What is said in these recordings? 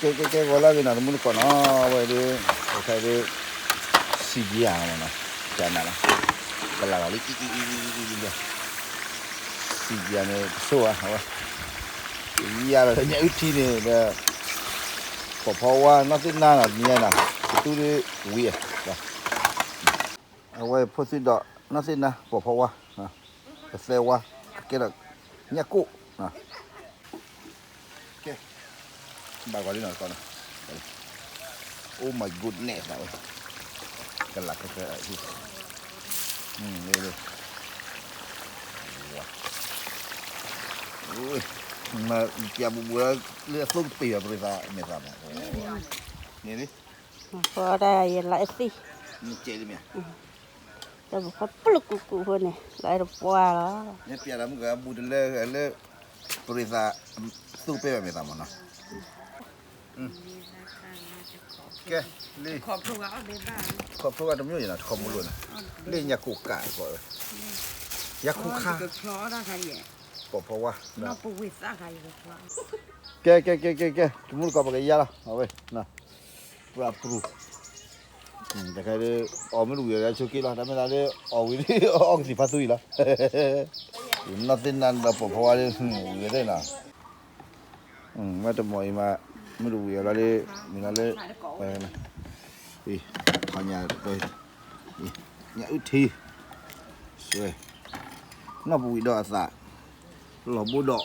cái gọi là cái nào muốn còn nó vậy đi cái đi xì gì à mà nó cái nào cái là cái xì gì này số à hả cái là cái nhảy thi này là bỏ qua nó thế nào là như nào tôi đi uống à vậy phô xí đó nó thế nào bỏ qua cái xe qua cái là nhạc cụ ok bà gọi đi nào con oh my goodness nào cái là cái gì đây đây ui mà kia bữa lừa xuống tìa rồi ra mẹ ra mà nè điพอได้หลายสิ chơi đi mẹ แต่บอกว่าปลุกกูเพื่อนนี่หลายตัวแล้ว nè kia làm cái bữa lừa rồi ra xuống tìa mẹ ra mà nó ok đi ขอบคุณเอาได้บ้าง ขอบคุณทำยังไงนะขอบคุณนะเล่นยาคูกะก่อนยาคูค่า ก็คล้อได้ใครเนี่ย เพราะว่า น้องปูวิสาใครก็คล้อ แกทุกคนก็ไปยาละเอาไว้นะปราบปรูแต่ใครได้ออกไม่รู้อย่างไรชุกี้ละแต่ไม่ได้ออกวิธีออกสิพัสุยละนั่นสินั่นแบบเพราะว่าเนี่ยอย่างนี้นะมาจะมอยมาไม่รู้อย่างไรมีอะไรไปนะอีขอเนี่ยไปเนี่ยอุทีสวยน่าบุยดอกสักหล่อบุดอก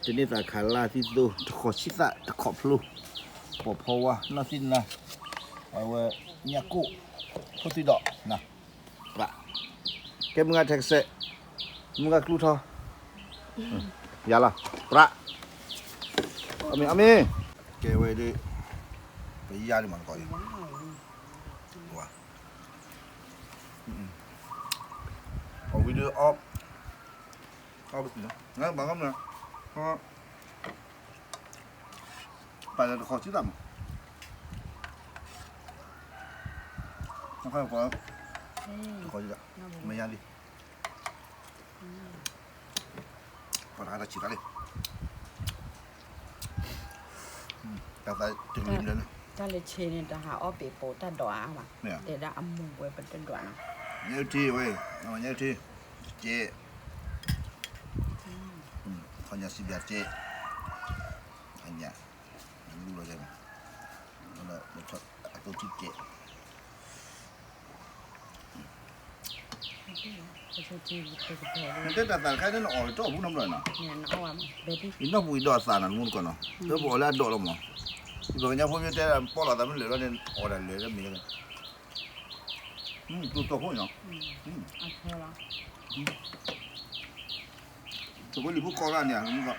ทีนี้แต่ขาลาที่ดูขอชิสะขอบลูเพราะว่าน่าสินะเอาไว้เนี่ยกูพูดที่ดอกนะปะแกมึงอะแท็กซี่มึงอะคลูทอยาละปะอามีแกไว้ดิไปยาดิมันก่อนว้าเอาวิดีโอออฟเอาไปสินะงั้นบางคำนะเพราะไปแล้วขอชิดดำน้องข้าวขอชิดดำไม่ยากดิพอทานแล้วชิดได้เลยแต่ใส่ถึงลิ้นเลยนะ ถ้าเลยเชนจะหาอ้อปีโปตัดดอกอ่ะเดี๋ยวได้อัมมูไว้เป็นต้นดอกนะ nhớ chi vậy nó nhớ chi chế con nhà xin biệt chế anh nhà lu rồi đây nó là một thuật tôi chỉ chế thế là cái nó ở chỗ bún năm rồi nè nó bùi đỏ sàn là muốn còn nó tôi bỏ ra đỏ lắm mà rồi nhà hôm nay thế là bỏ là tao mới lựa lên ở đây lựa ra mình tôi to không nhở tôi có liu co ra nè không có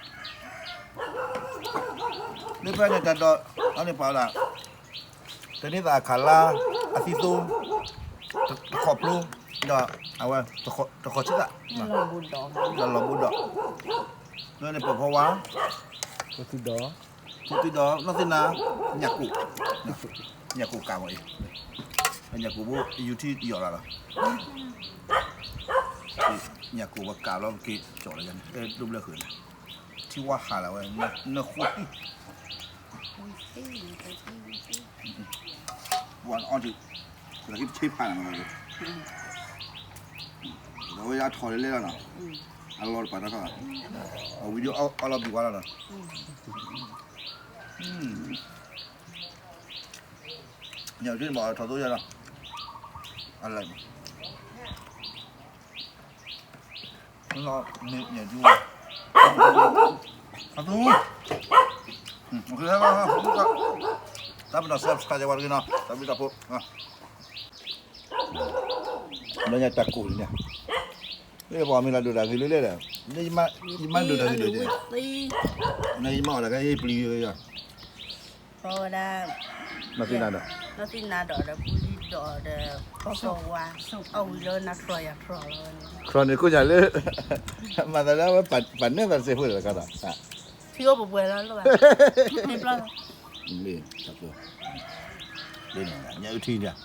nếu bây giờ đó anh ấy bảo là cái này là khala asitum khop luôn đó à vậy tôi khó chết ạ là bùn đỏ là bùn đỏ nên là bảo hóa cái thứ đó nó tên là nhạc cụ cả vậy nhà cụ bố yêu thích yêu là nhà cụ bác cả lo cái chỗ này cái đúng là khởiที่ว่าหาแล้วnó khuấtวันอ่อนจุlà cái chip hàng mà rồi rồi ra thổi lên là nào ăn lót phải đó không ở video ăn lót bị quá là nhiều chuyện bỏ thổi tôi ra nào ăn lại nó nhẹ chưa ăn tu ok ha tapi dah subscribe warga na tapi dah pun banyak takut ni ni bawa mila dulu lagi lele dah ni mana dulu lagi dulu ni mana ada cái beli ya เพราะว่า nanti nada นาทีนาดอกเดบุรีดอกเดก็โซว่าเอาเลยนักรอยทรอเลย Kron aku jalan masalah pandai pasal apa kata. ที่ก็บอกแล้วลูกไม่ปลา Ni tak apa. Ni nya uthi dia.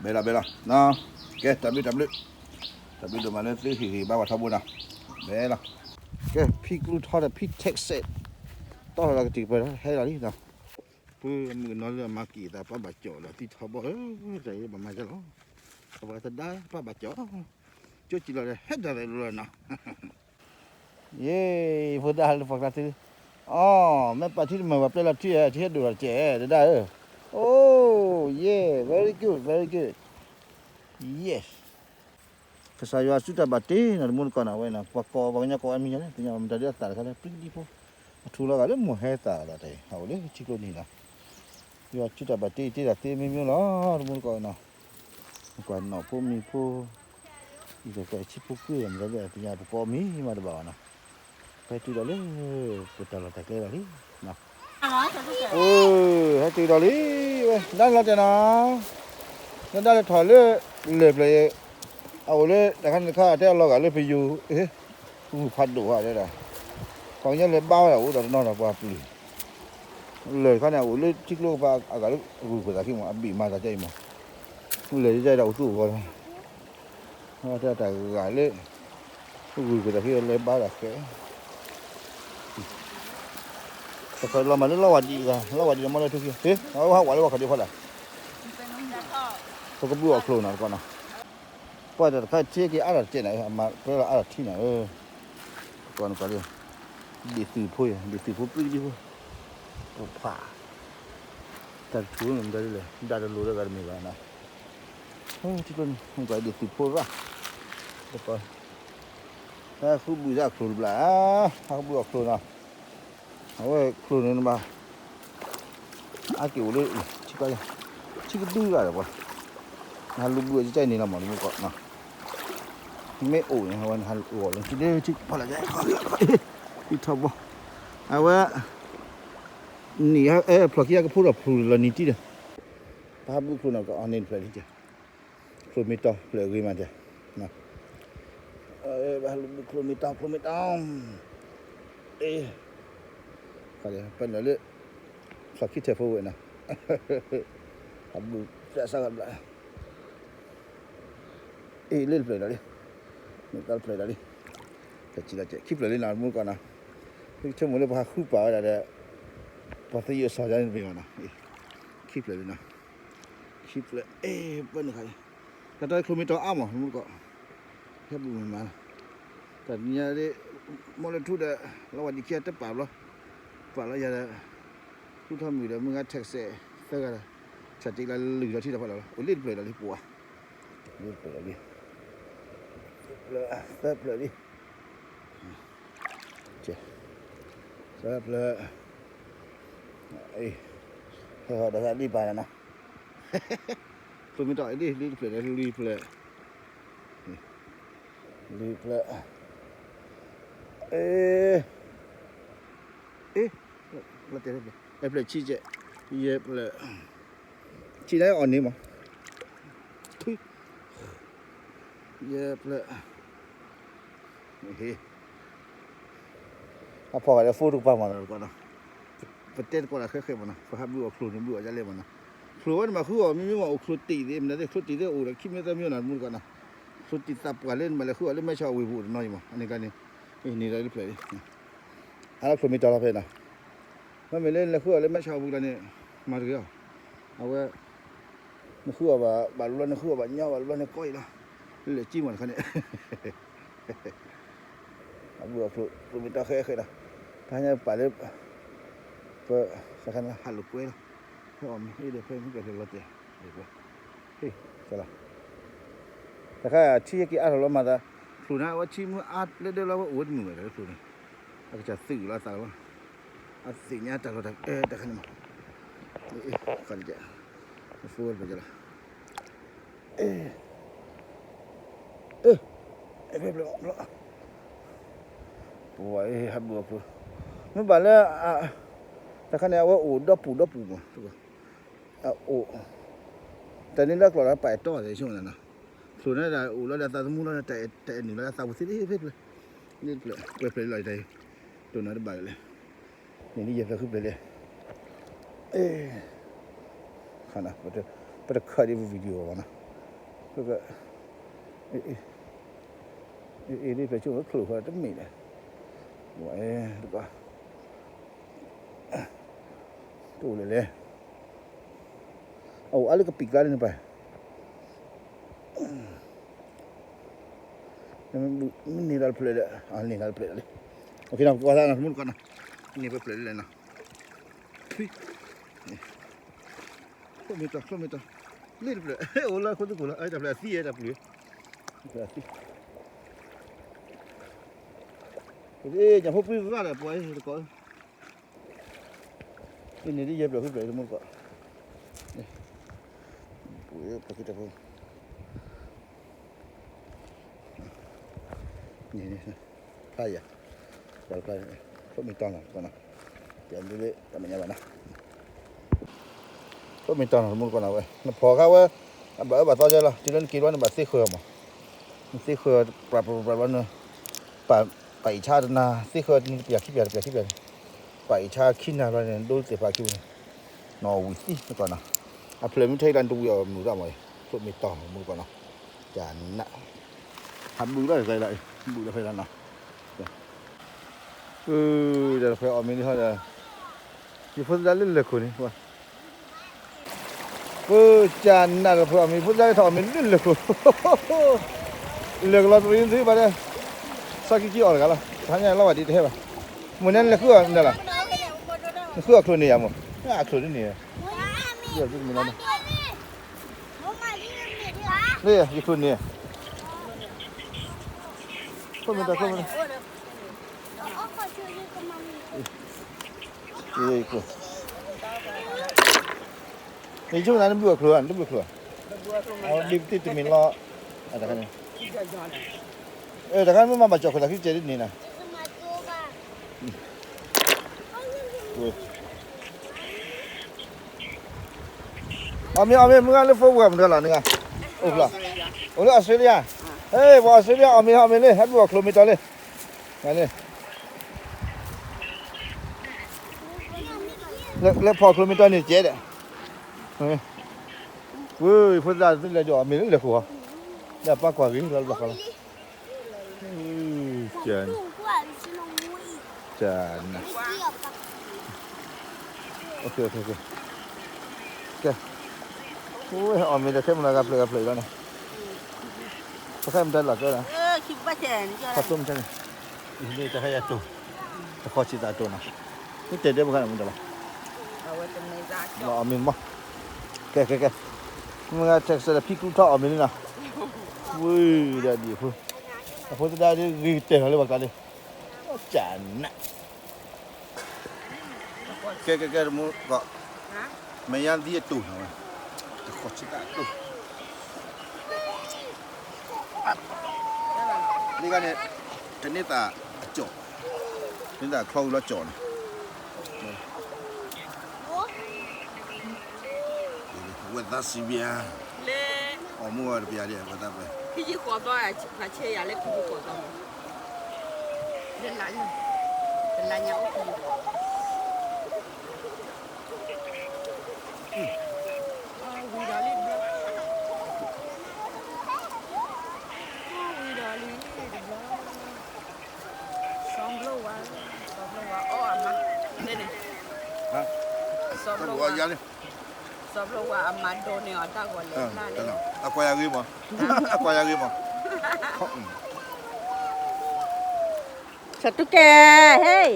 Bela. Nah. Okey, tapi tu mana tu hi bawa sabun dah. Bela. Okey, pig lu thod pig text set. ต่อเราก็ติไปแล้วให้เราดินะเพื่อมือนอนเรือมากี่แต่ป้าบาดจ่อแล้วที่เขาบอกใจประมาณจะหรอเขาบอกจะได้ป้าบาดจ่อจุดจีเราเลยให้ได้เลยนะเย้พอได้แล้วฟังกันทีอ๋อแม่ป้าที่มาแบบเราที่ดูเราเจ๊ได้โอ้ yeah very good very good yes Saya sudah batin, ada mun kana wena, pakko banyak ko ami ne, punya am dari atar kala pergi po. Thula kala mu heta da dai. Haule chiklo ni la. Yo sudah batin ti da te mi mi la, mun kana. Ko na po mi po. Ida ka chi po ku am da punya po mi ma da ba na. Kai tu da le, putar la ta ke la li. Na. Oh, hai tu da li. Dan la te na. Dan da le thole le pleเอาเลยแต่ขั้นข้าเที่ยวเราก็เลยไปอยู่พัดดูว่าได้ละของยังเลยบ้าแล้วตอนนอนเราปลาปีเลยข้าเนี่ยเลยชิคโลปลาอากาศรู้ภาษาที่มันบีมาจากใจมั้งเลยใจเราสู้กันว่าแต่แต่กายเลยรู้ภาษาที่เลยบ้าแล้วแค่แต่ก็เรามาเรื่องเล่าวันดีกันเล่าวันดีมาเลยทุกทีเอาว่าเลยว่าเขาดีพอละเขาก็บัวโคลนก่อนนะพอจะเขาเช็คกี่อะไรเจไหนมาเพื่ออะไรที่ไหนก่อนก็เลยดีสื่อพูดปีดีพูดโอ้ป่าแต่ช่วยมันได้เลยได้รู้ได้กันมีกันนะที่เป็นมันก็ดีสื่อพูดว่าแล้วก็ถ้าคู่บุญจะครูบล้าถ้าบุญครูนะเอาไว้ครูนี่มาอาเกี่ยวเลยชิคกี้ดูอะไรวะฮัลโหลบุญจะใจนี่ละมันมันก็นะไม่โอ้ยวันฮัลโหลเลยที่เดียวชิคพอละใจที่ทบเอาไว้นี่ฮะพลอยก็พูดว่าพลูละนิดเดียวพาบุคคลน่ะก็อันนี้พลอยนิดเดียวพลูมิตรพลอยกี่มาเดียวนะพาบุคคลมิตรเขาเดี๋ยวเป็นอะไรพลอยคิดเทฟูนะพาบุจะสักอะไรเล่นพลอยอะไรมิตรพลอยอะไรแต่จีละเจ้คิดพลอยนานมุ่งก่อนนะชั่วโมงเลยพาคู่ป่าอะไรพอที่อยู่สายนี่เป็นไงนะคิดเลยนะคิดเลยเป็นใครแต่ตอนครูมีตัวอ้ามอ่ะมันก็แค่บุญมาแต่เนี่ยดิมอลทุดเราวันนี้แค่จะป่าแล้วอย่าทุกท่านมีเดี๋ยวมึงก็แท็กซี่เท่ากันชัดจริงแล้วลืมแล้วที่เราพอแล้วโอ้เล่นเปลือยแล้วที่ปัวเล่นเปลือยดิเปลือยดิเจ้เปลือยเขาได้รีบไปแล้วนะคุณไม่ต่อยดิรีบเลยเราเตะเลยชี้เจเย็บเลยชี้ได้อ่อนนี้มั้งทุยเย็บเลยพอแล้วฟูทุกป่ามาแล้วก่อนนะประเทศก็ละเคยๆมันนะเพราะฮับบัวครูนี่บัวจะเล่นมันนะครูว่ามาคือว่าไม่ว่าครูตีเอ็มนะครูตีได้โอ้แล้วคิดไม่ได้มีหนมุนก่อนนะครูตีตับกันเล่นมาแล้วคือว่าเล่นไม่ชอบวิบูน้อยมั้งอันนี้กันนี่เราเล่นเพลย์อะไรครูมีตัวละเพลย์นะมันไม่เล่นแล้วคือว่าเล่นไม่ชอบวิบูนี่มาเรื่อยเอาไว้นั่นคือว่าบาลูนั่นคือว่าเนาะบาลูนั่นก้อยละเล่นจิ้มมันคันนี้บัวครูมีตัวเคยๆนะถ้าเนี่ยไปเลยก็สักครั้งฮัลโหลกุ้ยละพอมีเดี๋ยวเพิ่มขึ้นไปเลยเดี๋ยวสละแต่ถ้าชี้กี่อันเรามาได้ครูนะว่าชี้มืออัดเดี๋ยวเราว่าอวดมือเลยครูนี่อาจจะสื่อละสาวว่าอัดสิ่งนี้แต่เราแต่ขันมาขันจะฟูดไปจะละเพิ่มเลยละโอ้ยฮับบัวครูไม่บ้านเลยแต่คะแนนว่าโอ้ดับปูมาทุกคนโอ้แต่นี่เลิกเราไปต่อในช่วงนั้นนะส่วนนั้นเราโอ้เราตาสมุนเราแต่หนึ่งเราตาบุษย์นี่เลยนี่เลยลอยใจตัวนั้นบ่ายเลยนี่เย็บแล้วขึ้นไปเลยขนาดไปดูคลิปวิดีโอนะแล้วก็นี่ไปช่วงครูเขาจะมีเลยว้ายดูก่อน ตู้เลยเอาอะไรก็ปิดร้านนึงไปมันนี่เราเพลย์เลยนี่เราเพลย์เลยโอเคนะก็ว่านะมุนก่อนนะนี่ไปเพลย์เลยนะก็ไม่ต้องนี่เพลย์โอ้ละคนตัวกูละไอ้แต่เพลย์ซี่ไอ้แต่เพลย์ซี่จะพบพี่ว่าอะไรป่วยก่อนนี่ที่เย็บเราขึ้นไปมุนก่อนนี่ป่วยไปขึ้นแต่พงนี่ใช่อะไปก็มีตอนหลังก่อนนะเดี๋ยวดูดิแต่ไม่ยังไงนะก็มีตอนหลังมุนก่อนนะเว้ยพอเขาว่าแบบต่อใจละที่นั่นกินว่าแบบซี่เคยมั้งซี่เคยปรับวันนึงไปชาตินาซี่เคยนี่เปียกขี้เปียกไปชาขี้นาอะไรเนี่ยดูเสียปากคิวเนี่ยนอวิซี่ก่อนนะเพลย์ไม่ใช่ดันดูเอามือได้ไหมก็มีตอนมือก่อนนะจานน่ะทำมือได้ใครได้มือได้ใครได้นะเดี๋ยวไปเอาเมนูให้ได้ยี่ปุ่นได้เล่นเลยคนนี้ว่าจานน่ะเราไปเอาเมนูได้ทำเมนูเล่นเลยคนเลือกเราตัวนี้สิบ้านเนี่ยสักกี่ออกกันละท่านยังเล่าว่าดีเท่ป่ะมันนั่นเลยคือนั่นแหละคือครูนี่ยังมั้งครูนี่เดี๋ยวจะมีอะไรนี่ยี่ปุ่นนี่คนมันจะกูนี่ช่วงนั้นดูครัวเอาดิบติดมินล้ออะไรกันเนี่ยแต่กันไม่มาบัจจคนละที่เจดินี่นะเอามีมึงอะไรฟูกันมึงละนี่ไงโอ้ละออสเตรเลียเฮ้ยว่าออสเตรเลียเอามีเลยให้ดูครัวมีตัวเลยนั่นเลยแล้วพอครัวมีตัวนี่เจ๊เด้พูดได้ที่เราจะเอามีเลยครัวเดี๋ยวป้ากว่าวิ่งเราบอกกันจานนะโอเคโอ้ยเอามีแต่เข้มเลยกับเลยแล้วนะเขาเข้มได้หลักก็นะคิดว่าเจนข้าวต้มใช่ไหมนี่จะให้ยาตัวข้าวชีตาตัวนะนี่เจ๊ได้บุกันมึงจะละเอาไว้ตรงนี้จ้าเราเอามีมั้งแกมึงจะเสร็จพี่กุ้งทอดเอามีนี่นะเดี๋ยวดีพูดพูดได้ดีเจ๋งเลยบอกกันดิจานนะแกมึงก็ไม่ยันดีตัวนะข้าวชีตาตัวนี่กันเนี่ยจะนี่ตาจ่อนี่ตาเข้าแล้วจ่อนะ我打西边，嘞，我们那边的我打不。脾气好多啊，那吃呀嘞脾气好多。人懒鸟脾气。味道哩不？味道哩不？双blow啊，哦妈，对呢。啊？双blow啊。我压力。สอบรู้ว่าอามาโดเนี่ยตากว่าเล็กนั่นเลยaqua ya arriba aqua ya arriba สัตว์ตุ๊กแกเฮ้ย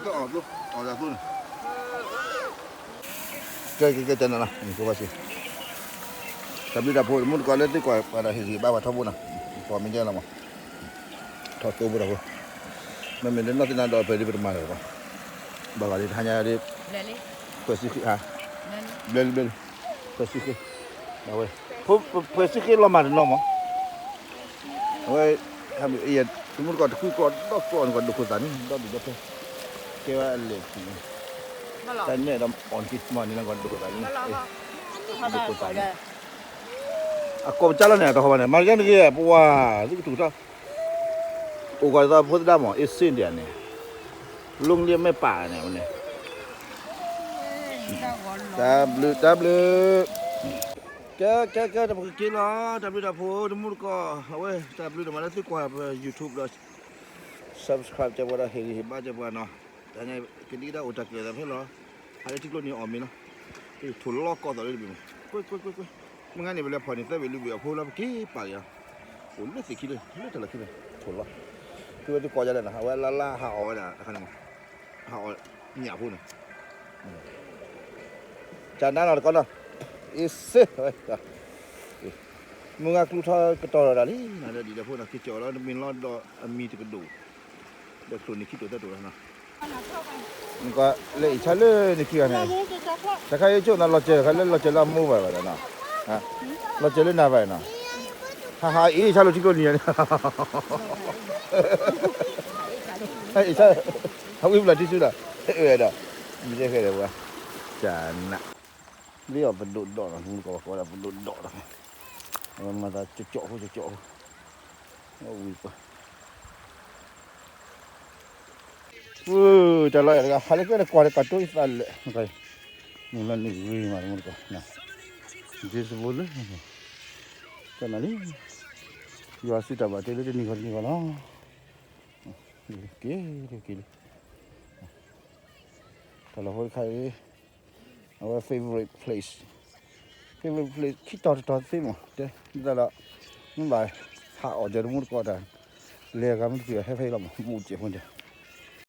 ก็ออกลูกออกจากตู้แกจันนะนี่ก็ว่าสิแต่บิดาพูดมุดก่อนเลยดีกว่าอะไรที่บ้าว่าทั้งหมดนะพอไม่เยอะแล้วมั้งทอดตัวบุตรกูไม่เหมือนนั่นที่นั่นดอยไปที่ประมาณไหนวะบอกว่าที่ทานยาที่เปิดซิกฮะเบลเปิดซิกเอาไว้พูดเปิดซิกเรามาถึงน้องมั้งเอาไว้ทำอีกสมมติก่อนคุยก่อนต้องก่อนดูคนตันต้องดูด้วยแค่ว่าเล็กแต่เนี่ยเราอ่อนคิดมันนี่นั่งก่อนดูคนตันนี่ดูคนตันกบจ้าแล้วเนี่ยตัวเขาเนี่ยมาอย่างนี้ปัวนี่ถูกต้องโอ้ก็จะพูดได้หมดอีสิ่งเดียวเนี่ยลุงเลี้ยงไม่ป่าเนี่ยวันนี้จับเลยแก Ke dah pakai kila, tapi dah pun demur ko. Aweh, tapi dah mana tu ko YouTube dah subscribe je pada hari hebat je pada. Tanya kini dah utak dia tapi lo. Hari tu ni omi no. Tu thulok ko dah lebih. Koi. Mengan ni boleh pani tapi lebih apa lah ki pa ya. Ulah sikit le, ulah tak lagi le. Thulok. Tu tu ko jalan lah. Aweh lala ha aweh dah kan. Ha aweh ni apa ni? Jangan nak kau lah. Isse, mengak keluar ketor dah ni, ada di dapur nak kicau lah, minlah dah mi tu kedua, dah keluar ni kita tu lah nah. Mengak le cale ni kira ni. Cakap itu nak loce, kalau loce lah mu apa dah nah, ha, loce le nak apa nah. Ha, ini calo cikgu ni. Hai, calo, aku pula di sudah, ada, ni saya dah, jangan. Dia pedut dok lah, muka kau dah pedut dok dah. Mata cocok. Oh, apa? Jalan ya, hari ni ada kuat katu isal, okay. Mula ni mana muka, nah. Jadi boleh. Kenal ni, jual tak baca le ni kalau. Okay. Kalau hol kai. Our favorite place. Kita sih mah. Dah lah. Ni bah, hak ajar murka dah. Lega mesti hai lama. Muncul.